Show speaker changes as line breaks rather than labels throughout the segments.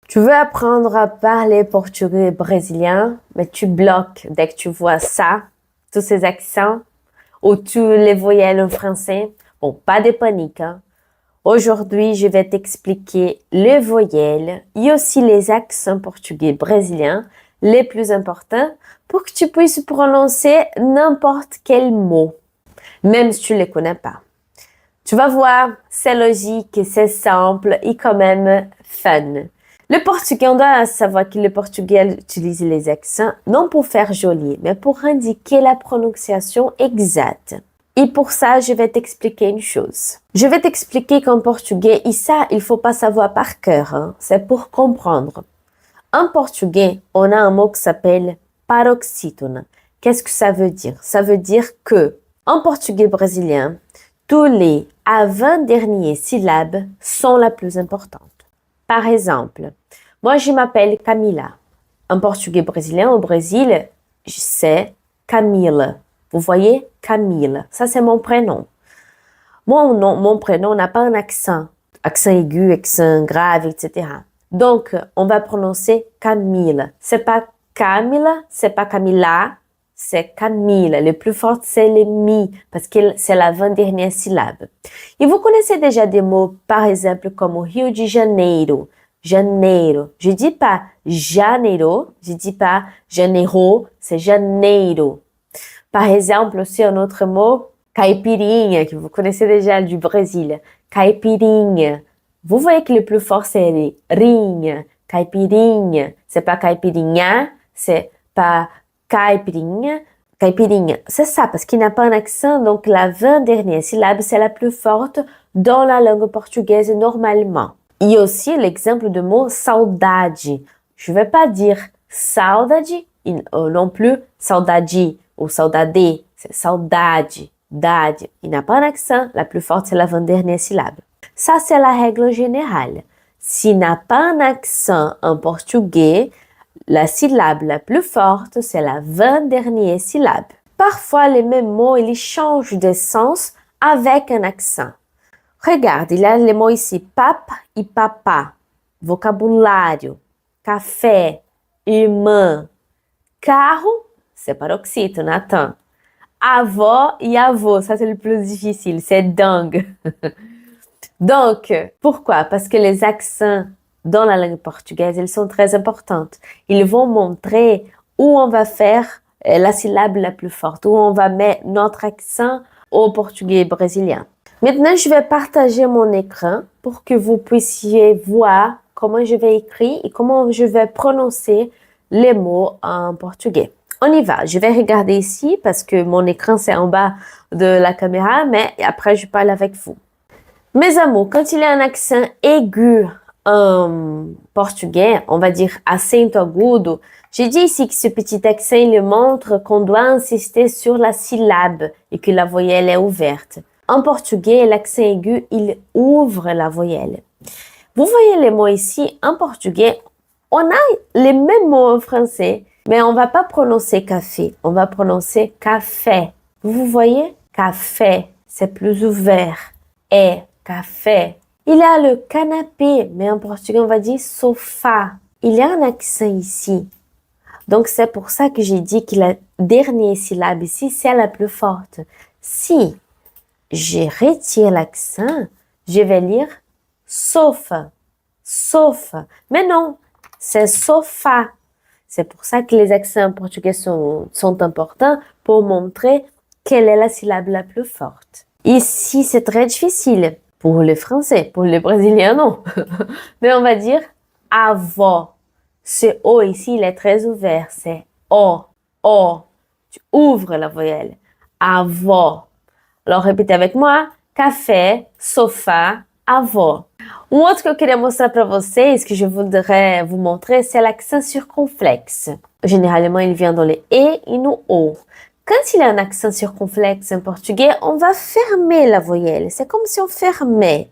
Tu veux apprendre à parler portugais brésilien, mais tu bloques dès que tu vois ça, tous ces accents, ou tous les voyelles en français. Bon, pas de panique, hein. Aujourd'hui, je vais t'expliquer les voyelles et aussi les accents portugais brésiliens les plus importants pour que tu puisses prononcer n'importe quel mot, même si tu ne les connais pas. Tu vas voir, c'est logique, c'est simple et quand même fun. Le portugais, on doit savoir que le portugais utilise les accents non pour faire joli, mais pour indiquer la prononciation exacte. Et pour ça, je vais t'expliquer une chose. Je vais t'expliquer qu'en portugais, et ça, il faut pas savoir par cœur, hein, c'est pour comprendre. En portugais, on a un mot qui s'appelle paroxítona. Qu'est-ce que ça veut dire? Ça veut dire que, en portugais brésilien, tous les avant-dernières syllabes sont la plus importante. Par exemple, moi je m'appelle Camila. En portugais brésilien, au Brésil, c'est Camila. Vous voyez? Camila. Ça, c'est mon prénom. Mon prénom n'a pas un accent. Accent aigu, accent grave, etc. Donc, on va prononcer Camila. C'est pas Camila, c'est pas Camila, c'est Camila. Le plus fort, c'est le mi, parce que c'est l'avant-dernière syllabe. Et vous connaissez déjà des mots, par exemple, comme au Rio de Janeiro. Janeiro. Je dis pas janeiro, je dis pas janeiro, c'est janeiro. Par exemple, aussi un autre mot, caipirinha, que vous connaissez déjà du Brésil. Caipirinha. Vous voyez que le plus fort, c'est les rinha. Caipirinha. C'est pas caipirinha, c'est pas caipirinha. Caipirinha. C'est ça, parce qu'il n'a pas un accent, donc la 20 dernière syllabe, c'est la plus forte dans la langue portugaise normalement. Il y a aussi l'exemple de mot saudade. Je ne vais pas dire saudade, non plus saudade ou saudade. C'est saudade, dade. Il n'a pas un accent, la plus forte, c'est l'avant-dernière syllabe. Ça, c'est la règle générale. S'il n'a pas un accent en portugais, la syllabe la plus forte, c'est la 20 dernière syllabe. Parfois, les mêmes mots, ils changent de sens avec un accent. Regarde, il y a les mots ici, papa e papá, vocabulário, café, irmã, carro, c'est paroxítone, Nathan. Avó et avô, ça c'est le plus difficile, c'est dingue. Donc, pourquoi? Parce que les accents dans la langue portugaise, ils sont très importants. Ils vont montrer où on va faire la syllabe la plus forte, où on va mettre notre accent au portugais brésilien. Maintenant, je vais partager mon écran pour que vous puissiez voir comment je vais écrire et comment je vais prononcer les mots en portugais. On y va. Je vais regarder ici parce que mon écran, c'est en bas de la caméra, mais après, je parle avec vous. Mes amours, quand il y a un accent aigu en portugais, on va dire acento agudo, j'ai dit ici que ce petit accent, il montre qu'on doit insister sur la syllabe et que la voyelle est ouverte. En portugais, l'accent aigu, il ouvre la voyelle. Vous voyez les mots ici, en portugais, on a les mêmes mots en français, mais on va pas prononcer café, on va prononcer café. Vous voyez? Café, c'est plus ouvert. Et café. Il y a le canapé, mais en portugais, on va dire sofá. Il y a un accent ici. Donc, c'est pour ça que j'ai dit que la dernière syllabe ici, c'est la plus forte. Si je retire l'accent, je vais lire sofa, sofa. Mais non, c'est sofa. C'est pour ça que les accents en portugais sont importants pour montrer quelle est la syllabe la plus forte. Ici, c'est très difficile pour les Français, pour les Brésiliens, non. Mais on va dire avó. Ce O ici, il est très ouvert, c'est O, O. Tu ouvres la voyelle. Avó. Alors, répétez avec moi. Café, sofá, avó. Um outro que eu queria mostrar para vocês, que je voudrais vous montrer, c'est l'accent circonflexe. Généralement, il vient dans le E et no O. Quand il y a un accent circonflexe en portugais, on va fermer la voyelle. C'est comme si on fermait.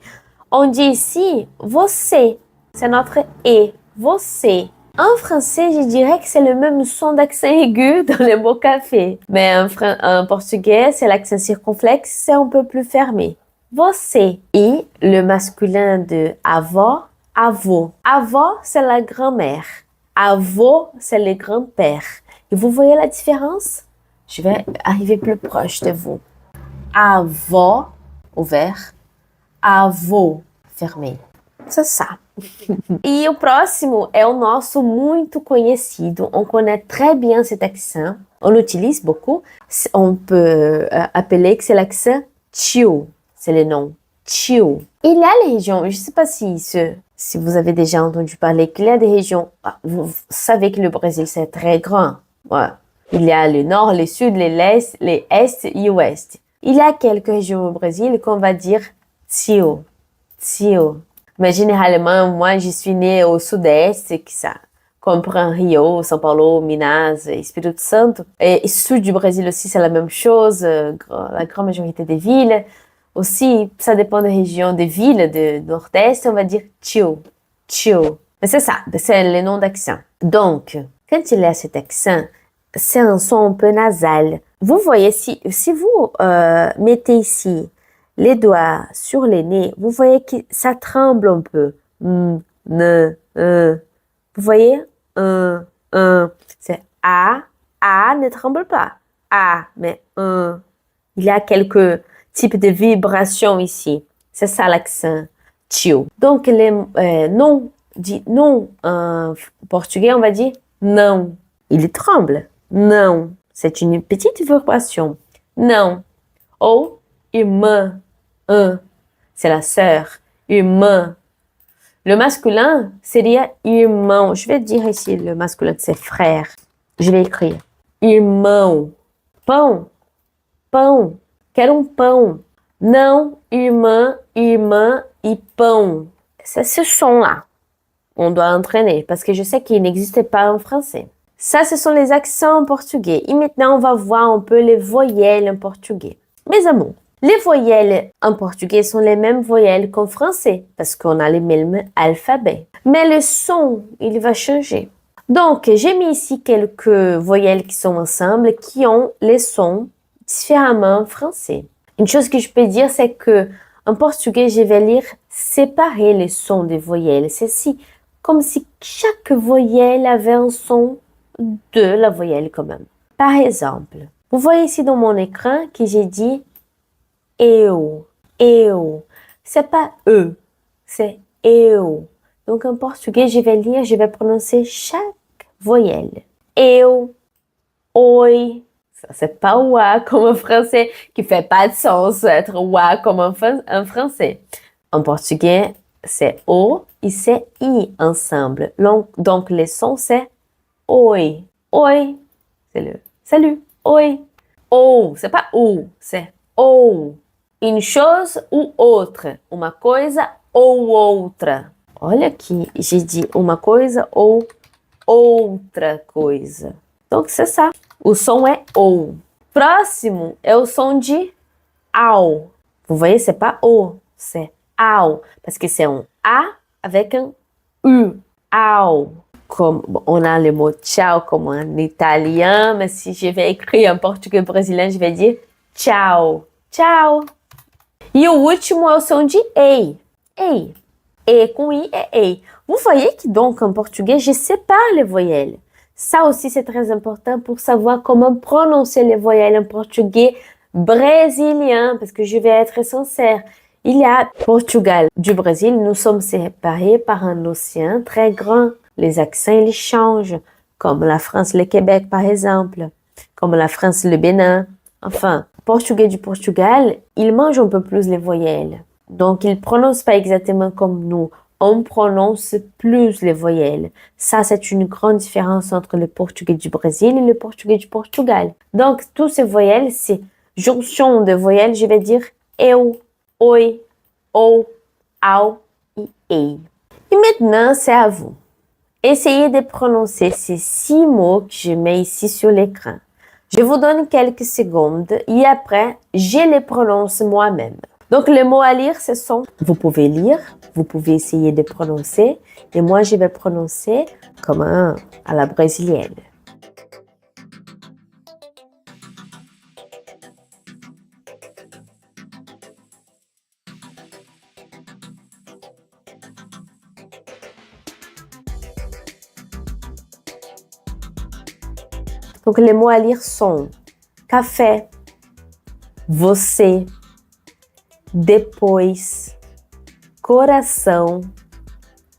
On dit ici, você. C'est notre E. Você. En français, je dirais que c'est le même son d'accent aigu dans le mot café. Mais en portugais, c'est l'accent circonflexe, c'est un peu plus fermé. Você. Et le masculin de avó, avô. Avô, c'est la grand-mère. Avô, c'est le grand-père. Et vous voyez la différence? Je vais arriver plus proche de vous. Avó, ouvert. Avô, fermé. C'est ça. E o próximo é o nosso muito conhecido. On connaît très bien cet accent. On l'utilise beaucoup. On peut appeler que c'est l'accent tio. C'est le nom. Tio. Il y a les régions, je ne sais pas si vous avez déjà entendu parler qu'il y a des régions, vous savez que le Brésil c'est très grand. Ouais. Il y a le nord, le sud, l'est, les est et ouest. Il y a quelques régions au Brésil qu'on va dire tio. Tio. Mais généralement, moi, je suis née au sud-est, que ça comprend Rio, São Paulo, Minas, Espírito Santo. Et sud du Brésil aussi, c'est la même chose. La grande majorité des villes. Aussi, ça dépend des régions, des villes de nord-est, on va dire tio. Tio. Mais c'est ça, c'est le nom d'accent. Donc, quand il y a cet accent, c'est un son un peu nasal. Vous voyez, si vous mettez ici les doigts sur les nez, vous voyez que ça tremble un peu. Vous voyez? C'est A. A ne tremble pas. A, mais il y a quelques types de vibrations ici. C'est ça l'accent tio. Donc, les non, dit non en portugais, on va dire non. Il tremble. Non. C'est une petite vibration. Non. Ou irmã. C'est la sœur. Irmã. Le masculin seria irmão. Je vais dire ici le masculin, c'est frère. Je vais écrire. Irmão. Pão. Pão. Quero pão. Não, irmã, irmã e pão. C'est ce son-là. On doit entraîner parce que je sais qu'il n'existe pas en français. Ça, ce sont les accents en portugais. Et maintenant, on va voir un peu les voyelles en portugais. Mes amours, les voyelles en portugais sont les mêmes voyelles qu'en français parce qu'on a les mêmes alphabets. Mais le son, il va changer. Donc, j'ai mis ici quelques voyelles qui sont ensemble, qui ont les sons différemment en français. Une chose que je peux dire, c'est que en portugais, je vais lire séparer les sons des voyelles. C'est comme si chaque voyelle avait un son de la voyelle quand même. Par exemple, vous voyez ici dans mon écran que j'ai dit eu, eu. C'est pas c'est eu. Donc en portugais, je vais lire, je vais prononcer chaque voyelle. Eu, oi. Ça, c'est pas ouah comme en français, qui fait pas de sens être ouah comme en français. En portugais, c'est o et c'est i ensemble. Donc les sons, c'est oi. Oi. C'est le salut. Oi. Ou, c'est pas ou, c'est ou. Une chose ou autre. Uma coisa ou outra. Olha aqui, j'ai dit uma coisa ou outra coisa. Donc, c'est ça. O som é ou. Próximo é o som de au. Vous voyez, c'est pas o, c'est au. Parce que c'est un A avec un U. Au. Comme on a le mot ciao comme en italien, mais si je vais écrire en portugais brésilien, je vais dire ciao. Ciao. E o último é o som de ei. Ei. E com i é ei. Vous voyez que donc en portugais, je sépare les voyelles. Ça aussi, c'est très important pour savoir comment prononcer les voyelles en portugais brésilien, parce que je vais être sincère. Il y a Portugal du Brésil, nous sommes séparés par un océan très grand. Les accents, ils changent, comme la France, le Québec, par exemple, comme la France, le Bénin. Enfin, portugais du Portugal, ils mangent un peu plus les voyelles. Donc, ils prononcent pas exactement comme nous. On prononce plus les voyelles. Ça, c'est une grande différence entre le portugais du Brésil et le portugais du Portugal. Donc, tous ces voyelles, c'est jonction de voyelles, je vais dire eu, oi, ou, au et ei. Et maintenant, c'est à vous. Essayez de prononcer ces 6 mots que je mets ici sur l'écran. Je vous donne quelques secondes et après, je les prononce moi-même. Donc, les mots à lire, ce sont, vous pouvez lire, vous pouvez essayer de prononcer, et moi, je vais prononcer comme à la brésilienne. Donc, les mots à lire sont café, você, depois, coração,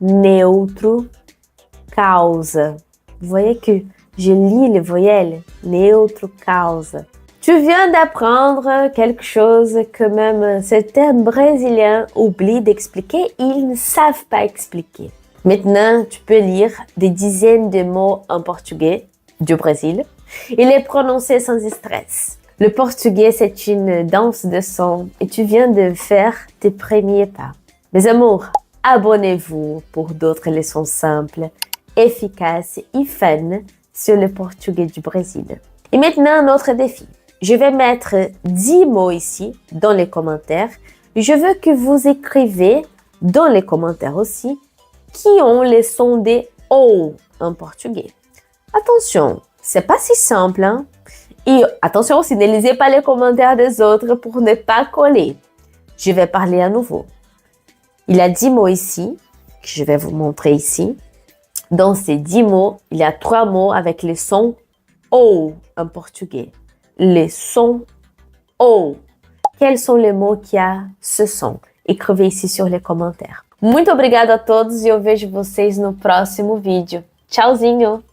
neutro, causa. Vous voyez que je lis les voyelles, neutro, causa. Tu viens d'apprendre quelque chose que même certains Brésiliens oublient d'expliquer, ils ne savent pas expliquer. Maintenant, tu peux lire des dizaines de mots en portugais du Brésil et les prononcer sans stress. Le portugais, c'est une danse de sons et tu viens de faire tes premiers pas. Mes amours, abonnez-vous pour d'autres leçons simples, efficaces et fun sur le portugais du Brésil. Et maintenant, notre défi. Je vais mettre 10 mots ici dans les commentaires. Je veux que vous écrivez dans les commentaires aussi qui ont les sons des O en portugais. Attention, c'est pas si simple, hein? Et attention aussi, ne lisez pas les commentaires des autres pour ne pas coller. Je vais parler à nouveau. Il y a 10 mots ici, que je vais vous montrer ici. Dans ces 10 mots, il y a 3 mots avec les sons O en portugais. Les sons O. Quels sont les mots qui a ce son? Écrevez ici sur les commentaires. Muito obrigada a todos e eu vejo vocês no próximo vídeo. Tchauzinho!